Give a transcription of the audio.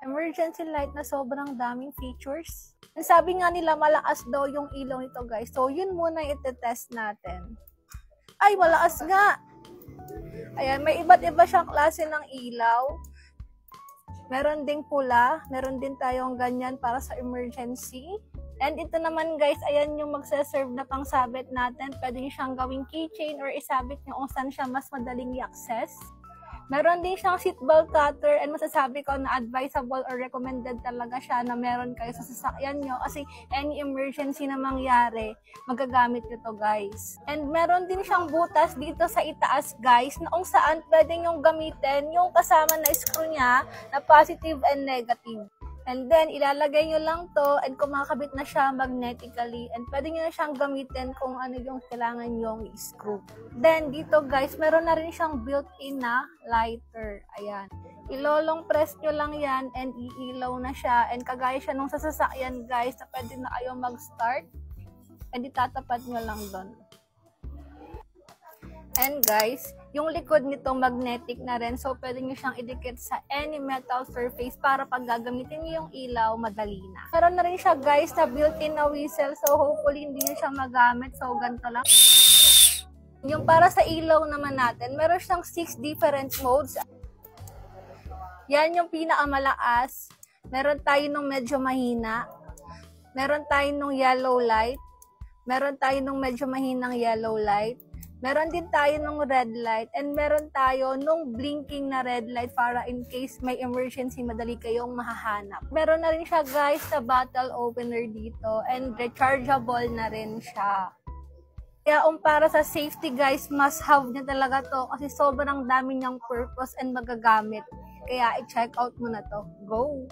Emergency light na sobrang daming features. And sabi nga nila malakas daw yung ilaw nito guys. So yun muna yung itetest natin. Ay, malakas nga! Ayan, may iba't iba siyang klase ng ilaw. Meron ding pula. Meron din tayong ganyan para sa emergency. And ito naman guys, ayan yung magsaserve na pangsabit natin. Pwede nyo siyang gawing keychain or isabit nyo kung saan siya mas madaling i-access. Meron din siyang seatbelt cutter and masasabi ko na advisable or recommended talaga siya na meron kayo sa sasakyan nyo kasi any emergency na mangyari, magagamit nito guys. And meron din siyang butas dito sa itaas guys na kung saan pwede nyong gamitin yung kasama na screw niya na positive and negative. And then, ilalagay nyo lang to and kumakabit na siya magnetically. And pwede nyo na siyang gamitin kung ano yung kailangan nyong i-screw. Then, dito guys, meron na rin siyang built-in na lighter. Ayan. Ilolong press nyo lang yan and iilaw na siya. And kagaya siya nung sa sasakyan guys na pwede na kayo mag-start. And itatapat nyo lang doon. And guys, yung likod nito magnetic na rin. So, pwede nyo siyang idikit sa any metal surface para pag gagamitin nyo yung ilaw, madali na. Meron na rin siya guys na built-in na whistle. So, hopefully hindi nyo siya magamit. So, ganito lang. Yung para sa ilaw naman natin, meron siyang 6 different modes. Yan yung pinakamalakas. Meron tayo nung medyo mahina. Meron tayo nung yellow light. Meron tayo nung medyo mahinang yellow light. Meron din tayo nung red light and meron tayo nung blinking na red light para in case may emergency madali kayong mahahanap. Meron na rin siya guys na bottle opener dito and rechargeable na rin siya. Kaya para sa safety guys, must have niya talaga to kasi sobrang dami niyang purpose and magagamit. Kaya i-check out mo na to. Go!